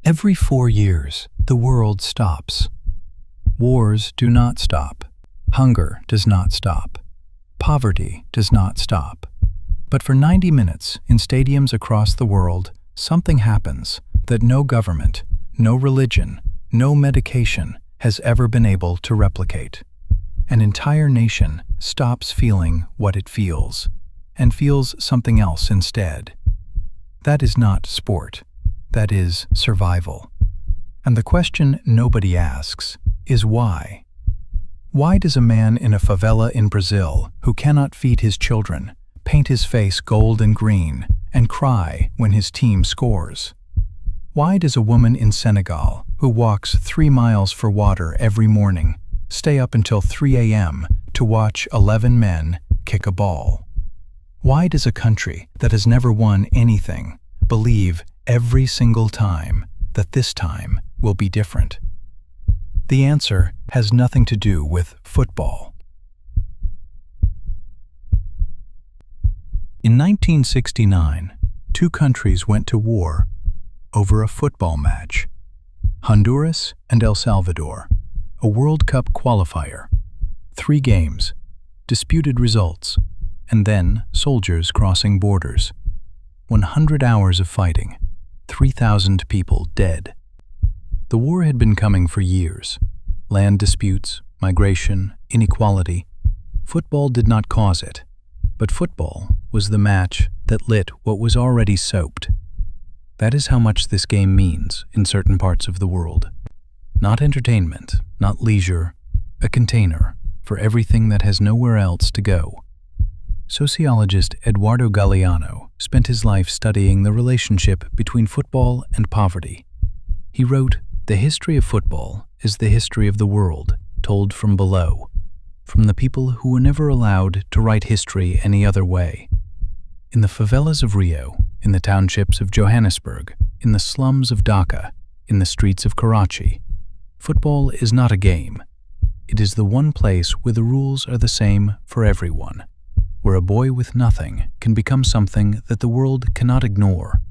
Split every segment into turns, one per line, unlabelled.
Every 4 years, the world stops. Wars do not stop. Hunger does not stop. Poverty does not stop. But for 90 minutes, in stadiums across the world, something happens that no government, no religion, no medication has ever been able to replicate. An entire nation stops feeling what it feels and feels something else instead. That is not sport. That is survival. And the question nobody asks is why? Why does a man in a favela in Brazil who cannot feed his children paint his face gold and green and cry when his team scores? Why does a woman in Senegal who walks 3 miles for water every morning stay up until 3 a.m. to watch 11 men kick a ball? Why does a country that has never won anything believe every single time that this time will be different? The answer has nothing to do with football. In 1969, 2 countries went to war over a football match. Honduras and El Salvador, a World Cup qualifier. 3 games, disputed results, and then soldiers crossing borders. 100 hours of fighting, 3,000 people dead. The war had been coming for years. Land disputes, migration, inequality. Football did not cause it, but football was the match that lit what was already soaked. That is how much this game means in certain parts of the world. Not entertainment, not leisure, a container for everything that has nowhere else to go. Sociologist Eduardo Galeano spent his life studying the relationship between football and poverty. He wrote, "The history of football is the history of the world, told from below, from the people who were never allowed to write history any other way. In the favelas of Rio, in the townships of Johannesburg, in the slums of Dhaka, in the streets of Karachi, football is not a game. It is the one place where the rules are the same for everyone, where a boy with nothing can become something that the world cannot ignore,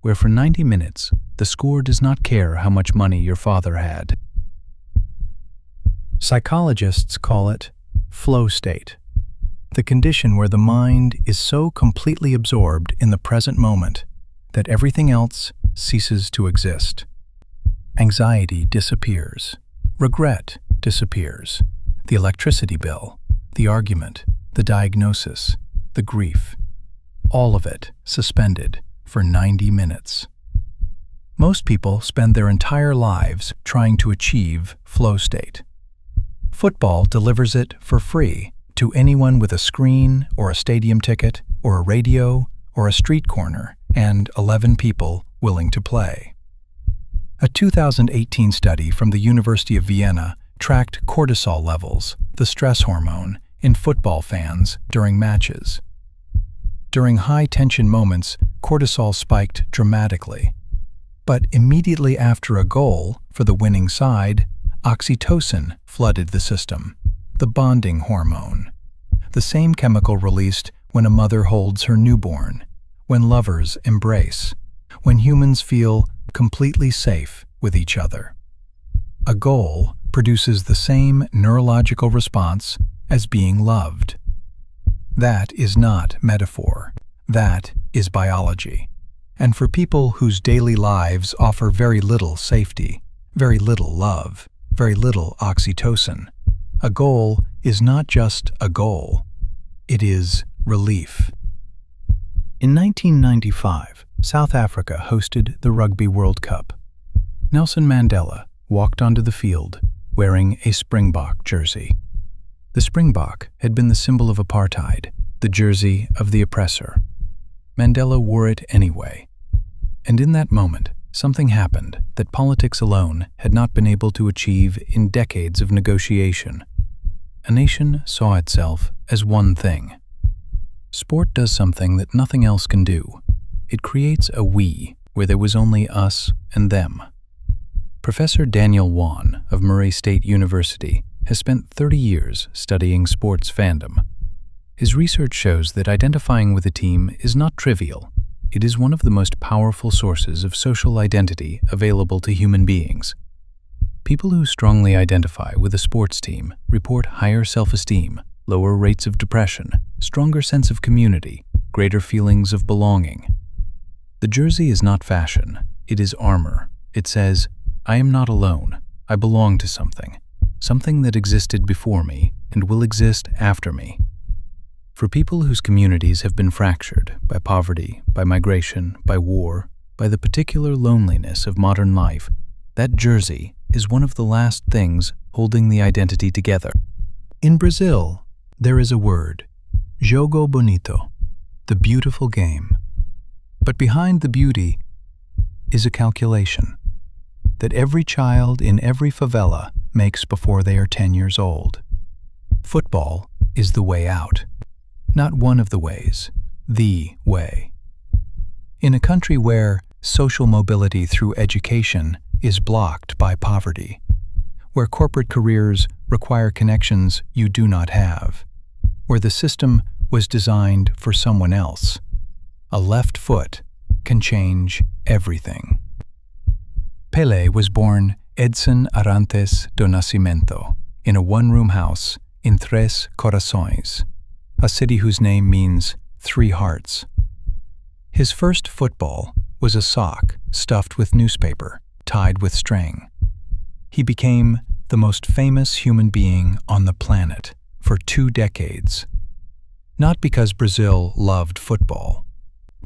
where for 90 minutes the score does not care how much money your father had." Psychologists call it flow state, the condition where the mind is so completely absorbed in the present moment that everything else ceases to exist. Anxiety disappears, regret disappears, the electricity bill, the argument, the diagnosis, the grief, all of it suspended for 90 minutes. Most people spend their entire lives trying to achieve flow state. Football delivers it for free to anyone with a screen or a stadium ticket or a radio or a street corner and 11 people willing to play. A 2018 study from the University of Vienna tracked cortisol levels, the stress hormone, in football fans during matches. During high-tension moments, cortisol spiked dramatically. But immediately after a goal for the winning side, oxytocin flooded the system, the bonding hormone, the same chemical released when a mother holds her newborn, when lovers embrace, when humans feel completely safe with each other. A goal produces the same neurological response as being loved. That is not metaphor. That is biology. And for people whose daily lives offer very little safety, very little love, very little oxytocin, a goal is not just a goal. It is relief. In 1995, South Africa hosted the Rugby World Cup. Nelson Mandela walked onto the field wearing a Springbok jersey. The Springbok had been the symbol of apartheid, the jersey of the oppressor. Mandela wore it anyway. And in that moment, something happened that politics alone had not been able to achieve in decades of negotiation. A nation saw itself as one thing. Sport does something that nothing else can do. It creates a we where there was only us and them. Professor Daniel Wan of Murray State University has spent 30 years studying sports fandom. His research shows that identifying with a team is not trivial.
It is one of the most powerful sources of social identity available to human beings. People who strongly identify with a sports team report higher self-esteem, lower rates of depression, stronger sense of community, greater feelings of belonging. The jersey is not fashion, it is armor. It says, "I am not alone. I belong to something that existed before me and will exist after me." For people whose communities have been fractured by poverty, by migration, by war, by the particular loneliness of modern life, that jersey is one of the last things holding the identity together.
In Brazil, there is a word, jogo bonito, the beautiful game. But behind the beauty is a calculation that every child in every favela makes before they are 10 years old. Football is the way out. Not one of the ways, the way. In a country where social mobility through education is blocked by poverty, where corporate careers require connections you do not have, where the system was designed for someone else, a left foot can change everything. Pelé was born Edson Arantes do Nascimento in a one-room house in Tres Corações, a city whose name means 3 hearts. His first football was a sock stuffed with newspaper, tied with string. He became the most famous human being on the planet for 2 decades. Not because Brazil loved football,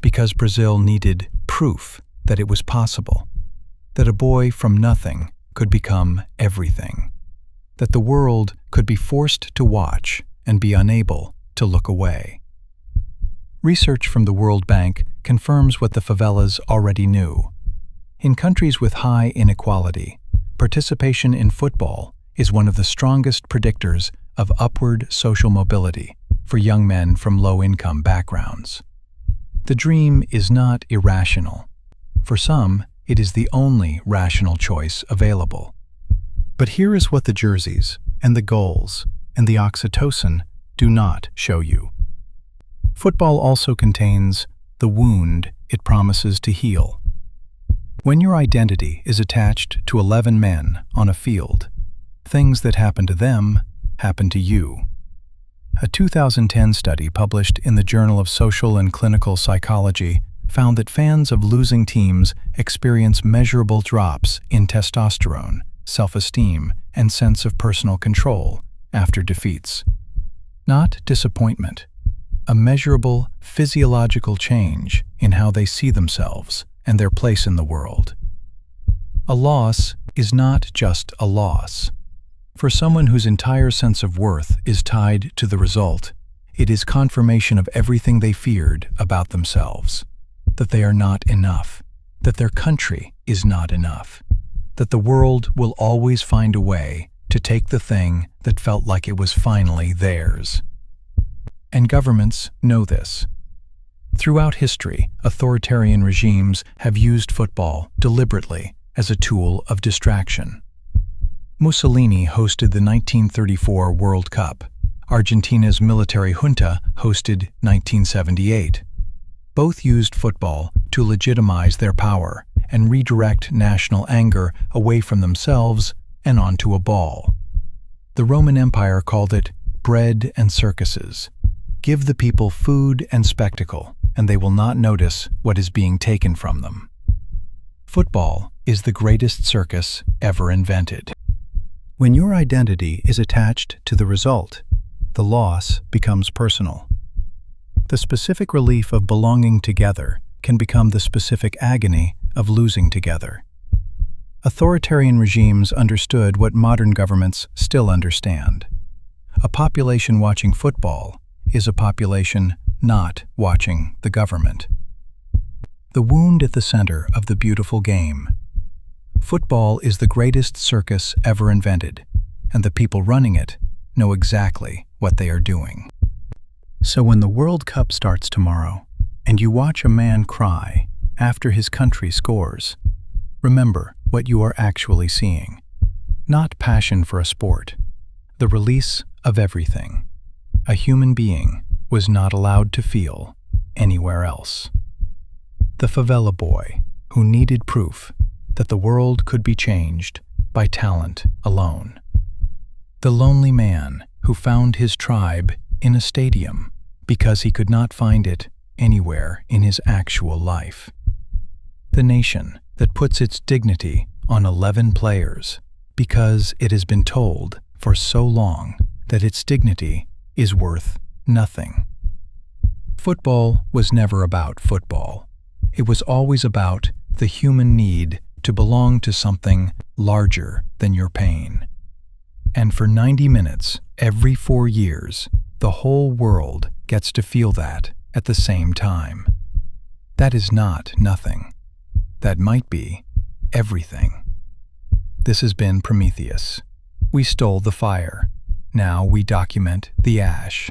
because Brazil needed proof that it was possible, that a boy from nothing could become everything, that the world could be forced to watch and be unable to look away. Research from the World Bank confirms what the favelas already knew. In countries with high inequality, participation in football is one of the strongest predictors of upward social mobility for young men from low-income backgrounds. The dream is not irrational. For some, it is the only rational choice available. But here is what the jerseys and the goals and the oxytocin do not show you. Football also contains the wound it promises to heal. When your identity is attached to 11 men on a field, things that happen to them happen to you. A 2010 study published in the Journal of Social and Clinical Psychology found that fans of losing teams experience measurable drops in testosterone, self-esteem, and sense of personal control after defeats. Not disappointment, a measurable physiological change in how they see themselves and their place in the world. A loss is not just a loss. For someone whose entire sense of worth is tied to the result, it is confirmation of everything they feared about themselves, that they are not enough, that their country is not enough, that the world will always find a way to take the thing that felt like it was finally theirs. And governments know this. Throughout history, authoritarian regimes have used football deliberately as a tool of distraction. Mussolini hosted the 1934 World Cup. Argentina's military junta hosted 1978. Both used football to legitimize their power and redirect national anger away from themselves and onto a ball. The Roman Empire called it bread and circuses. Give the people food and spectacle, and they will not notice what is being taken from them. Football is the greatest circus ever invented. When your identity is attached to the result, the loss becomes personal. The specific relief of belonging together can become the specific agony of losing together. Authoritarian regimes understood what modern governments still understand. A population watching football is a population not watching the government. The wound at the center of the beautiful game. Football is the greatest circus ever invented, and the people running it know exactly what they are doing. So when the World Cup starts tomorrow, and you watch a man cry after his country scores, remember what you are actually seeing. Not passion for a sport, the release of everything. A human being was not allowed to feel anywhere else. The favela boy who needed proof that the world could be changed by talent alone. The lonely man who found his tribe in a stadium because he could not find it anywhere in his actual life. The nation that puts its dignity on 11 players because it has been told for so long that its dignity is worth nothing. Football was never about football. It was always about the human need to belong to something larger than your pain. And for 90 minutes, every 4 years, the whole world gets to feel that at the same time. That is not nothing. That might be everything. This has been Prometheus. We stole the fire. Now we document the ash.